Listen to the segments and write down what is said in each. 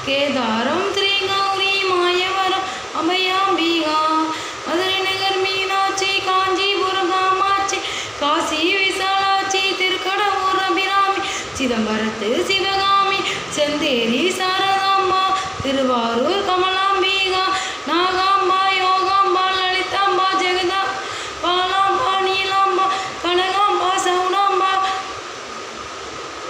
கேதாரம் ஸ்ரீ கௌரி மாயவரம் அபயாம்பிகா மதுரை நகர் மீனாட்சி காஞ்சிபுரம் காமாட்சி காசி விசாலாட்சி திருக்கடவுர் அபிராமி சிதம்பரத்து சிவகாமி செந்தேரி சாரதாம்பா திருவாரூர் கமலாம்பிகா நாகாம்பா யோகாம்பா லலிதாம்பா ஜெகதா பாலாம்பா நீலாம்பா கனகாம்பா சவுடாம்பா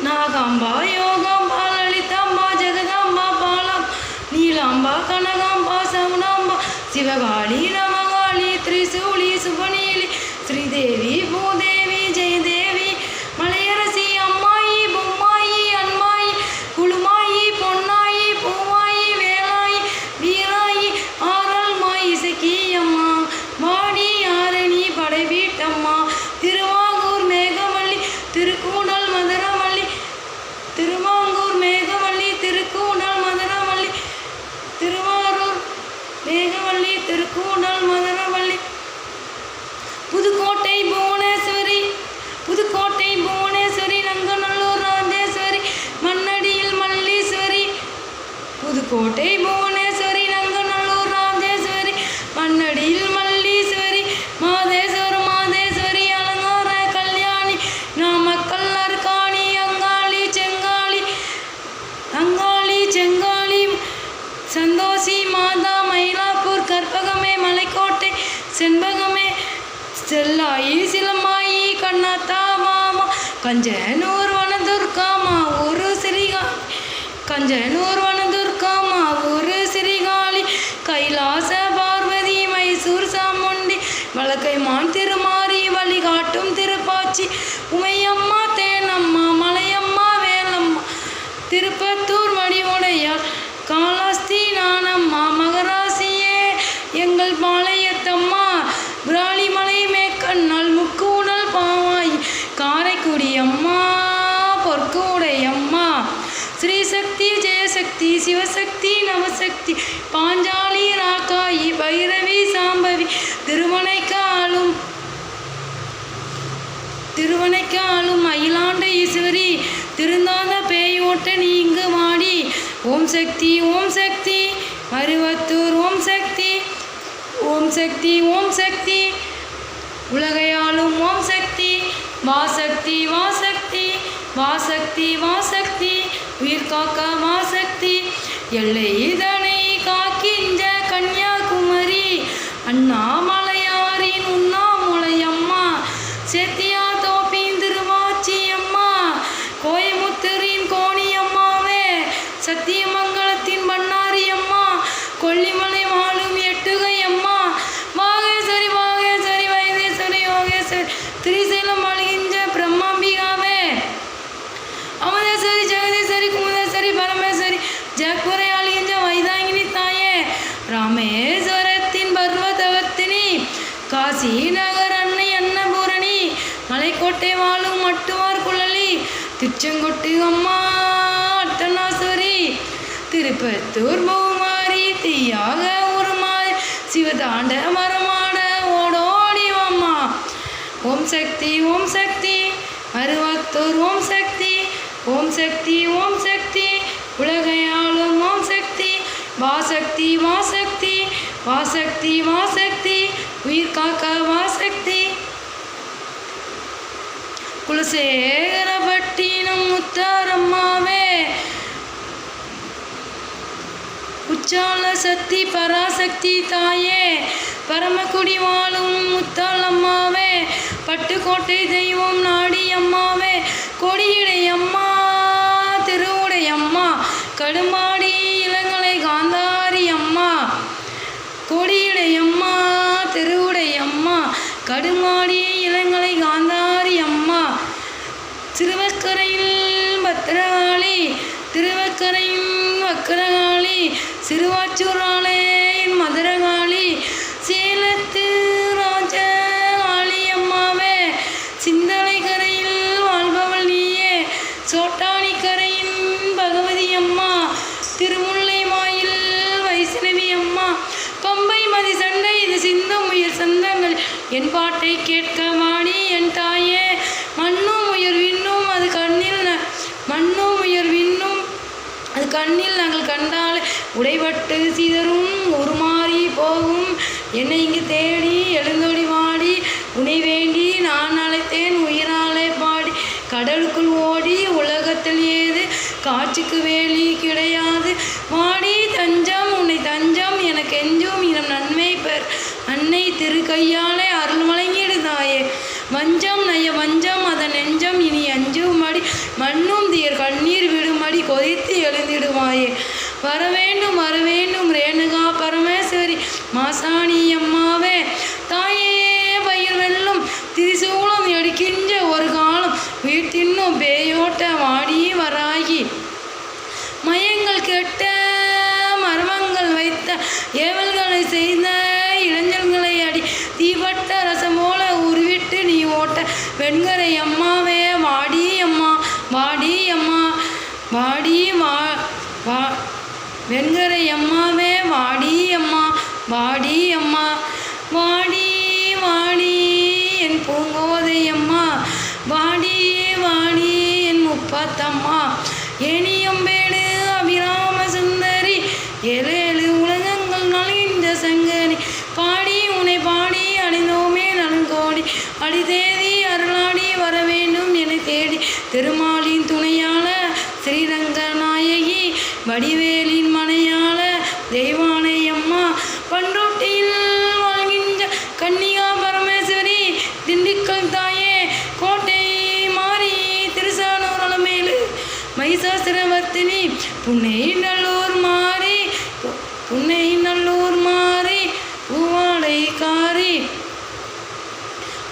நாகாம்பா யோகாம்பா லலிதாம்பா ஜெகதாம்பா பாலாம் நீலாம்பா கனகாம்பா சவுடாம்பா சிவகாளி ரமகாளி திரிசூலி சுபநீலி ஸ்ரீதேவி பூதேவி ஜெயதேவி மலையரசி அம்மாயி பொம்மாயி அன்மாயி குளுமாயி பொன்னாயி பூவாயி வேலாயி வீராயி ஆரல் மாயி சக்கியம்மா வாடி ஆரணி படைவீட்டம்மா திருவாங்கூர் மேகவல்லி திருக்கூடல் மதுரவல்லி திருவாங்கூர் மேகவல்லி திருக்கூடல் மதுரவல்லி திருவாரூர் மேகவல்லி திருக்கூடல் மதுரவல்லி புதுக்கோட்டை புவனேஸ்வரி புதுக்கோட்டை புவனேஸ்வரி நங்கநல்லூர் ராஜேஸ்வரி மண்ணடியில் மல்லீஸ்வரி புதுக்கோட்டை புவனேஸ்வரி நங்கநல்லூர் ராஜேஸ்வரி மண்ணடியில் மல்லீஸ்வரி மாதேஸ்வரம் மாதேஸ்வரி அலங்கார கல்யாணி நாமக்கல் அர்காணி அங்காளி செங்காளி சந்தோஷி மாதா மயிலாப்பூர் கற்பகமே மலைக்கோட்டை செண்பகமே செல்லாயி சிலம்பாயி கண்ணாத்தா மாமா கஞ்சனூர் வனதுர்காமா ஒரு சிறிகாலி கஞ்சனூர் வனதுர்காமா ஒரு சிறிகாலி கைலாச பார்வதி மைசூர் சாமுண்டி வழக்கைமான் திருமாரி வழிகாட்டும் திருப்பாச்சி உமையம்மா தேனம்மா மலையம்மா வேலம்மா திருப்பத்தூர் மடிவுடையார் காலாஸ்தி நானம்மா மகராசியே எங்கள் பாளையத்தம்மா பிராலிமலை மேற்கண்ணால் முக்கூடல் பாவாய் காரைக்குடி அம்மா பொற்கூடையம்மா ஸ்ரீசக்தி ஜெயசக்தி சிவசக்தி நவசக்தி பாஞ்சாலி ராக்காயி பைரவி சாம்பவி திருவனைக்காலும் அயிலாண்ட ஈஸ்வரி திருந்தாத பேயோட்ட நீங்கு மாடி ஓம் சக்தி மருவத்தூர் ஓம் சக்தி உலகையாளும் ஓம் சக்தி வாசக்தி உயிர் காக்க வாசக்தி எல்லை இதனை காக்கின்ற கன்னியாகுமரி அண்ணாமலையாரின் உண்ணாமுலையம்மா செத்தியா தோப்பின் திருவாச்சி அம்மா கோயமுத்தூரின் கோணியம்மாவே சத்தியமங்கலத்தின் பண்ணாரி அம்மா கொல்லிமலை வாழும் எட்டுகை அம்மா வாகேஸ்வரி வைத்தேஸ்வரி யோகேஸ்வரி திரிசைலம் அழுகின்ற பிரம்மாம்பிகாவே அமுதேஸ்வரி ஜெகதீஸ்வரி குமுதேஸ்வரி பரமேஸ்வரி ஜெகபுரை அழுகின்ற வைதாங்கினி தாயே ராமேஸ்வரத்தின் பர்வதவர்த்தினி காசி நகர் அன்னை அன்னபூரணி மலைக்கோட்டை வாழும் மட்டுவார் குழலி திருச்செங்கோட்டு அம்மா அட்டனாஸ்வரி திருப்பத்தூர் பூமாரி தீயாக உருமாறி சிவதாண்ட மரமாட ஓடோடி அம்மா ஓம் சக்தி மருவத்தூர் ஓம் சக்தி உலகையாளும் ஓம் சக்தி வாசக்தி உயிர் காக்க வாசக்தி குலசேகரப்பட்டினம் முத்தாரம்மாவே உச்சால சக்தி பராசக்தி தாயே பரமக்குடி வாழும் முத்தாளம்மாவே பட்டுக்கோட்டை தெய்வம் நாடி அம்மாவே கொடியிடை அம்மா திருவுடை அம்மா கடுமாடி இளங்கலை காந்தாரி அம்மா கொடியிடை அம்மா திருவுடை அம்மா கடுமாடி இளங்கலை காந்தாரி அம்மா திருவக்கரையில் பத்திரகாளி திருவக்கரையின் வக்கரகாளி சிறுவாச்சூராளே மதுரகாளி சேலத்து ராஜகாளி அம்மாவே சிந்தனை கரையில் வாழ்பவள் நீயே சோட்டாணி கரையின் பகவதி அம்மா திருமுல்லை மாயில் வைஷ்ணவி அம்மா பம்பை மதி சண்டை இது சிந்தும் உயிர் சந்தங்கள் என் பாட்டை கேட்க வாடி என் தாயே மண்ணும் உயர் விண்ணும் அது கண்ணில் மண்ணும் உயர் விண்ணும் அது கண்ணில் நாங்கள் கண்டாலே உடைபட்டு சிதறும் உருமாறி போகும். என்னை இங்கு தேடி எழுந்தொடி வாடி உனை வேண்டி நான் அழைத்தேன் உயிராலே பாடி. கடலுக்குள் ஓடி உலகத்தில் ஏது காட்சிக்கு வேலி கிடையாது. வாடி தஞ்சம் உன்னை தஞ்சம் என கெஞ்சும் இனம் நன்மை பெர் அன்னை திரு கையாலே அருள் வழங்கிடுதாயே. வஞ்சம் நய வஞ்சம் அதன் நெஞ்சம் இனி அஞ்சுமடி மண்ணும் தீர் கண்ணீர் விடுமடி கொதித்து எழுந்திடுவாயே. வரவேண்டும் வரவேண்டும் ரேணுகா பரமேஸ்வரி மாசாணி அம்மாவே தாயே. பயிர் வெல்லும் திரிசூலம் எடுக்கின்ற ஒரு காலம் வீட்டின்னும் பேயோட்ட வாடி வராகி. மயங்கள் கெட்ட மர்மங்கள் வைத்த ஏவல்களை செய்த இளைஞர்களை அடி தீவட்ட ரசம் போல உருவிட்டு நீ ஓட்ட. வெண்கரை அம்மாவே வாடி அம்மா வாடி அம்மா வாடி வா வெண்கரை அம்மாவே வாடி அம்மா வாடி அம்மா வாடி வாடி என் பூங்கோதை அம்மா வாடி வாடி என் முப்பத்தம்மா. ஏனியம்பேடு அபிராம சுந்தரி ஏழேழு உலகங்கள் நலிந்த சங்கரி. பாடி உனை பாடி அடைந்தோமே நலங்கோடி அடிதேதி அருளாடி வரவேண்டும் என தேடி. திருமாலின் துணையாள ஸ்ரீரங்க நாயகி வடிவேலின் மனையாள தெய்வானை அம்மா. பண்ருட்டியில் வாழ்கின்ற கன்னிகா பரமேஸ்வரி திண்டுக்கல் தாயே கோட்டை மாறி திருசானூர் அலமேலு மைசாசுரவர்த்தினி புன்னை நல்லூர் மாறி புன்னை நல்லூர் மாறி பூவாடை காரி.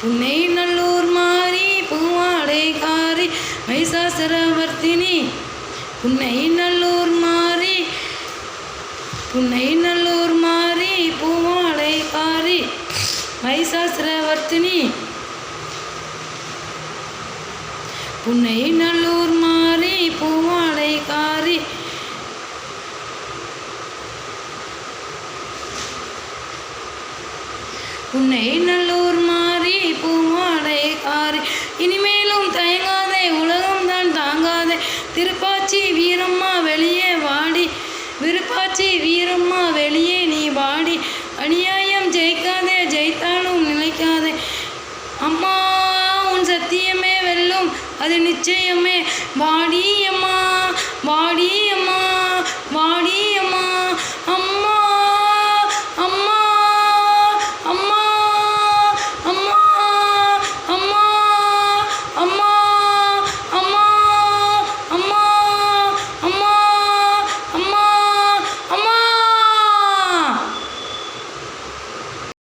புன்னை நல்லூர் மாறி பூவாடை காரி மைசாசுரவர்த்தினி புன்னை நல்லூர் மாறி புன்னை நல்லூர் மாறி பூவாடை காரி மைசாசுரவர்த்தினி புன்னை நல்லூர் மாறி பூவாடை காரி. புன்னை நல்லூர் மாறி பூவாடை காரி. இனிமேலும் தயங்காதே உலகம்தான் தாங்காதே. திருப்பாச்சி வீரம்மா வெளியே வாடி விருப்பாச்சி வீரம்மா வெளியே நீ வாடி. அநியாயம் ஜெயிக்காதே ஜெயித்தாலும் நிலைக்காதே அம்மா உன் சத்தியமே வெல்லும் அது நிச்சயமே. வாடி அம்மா வாடி அம்மா வாடி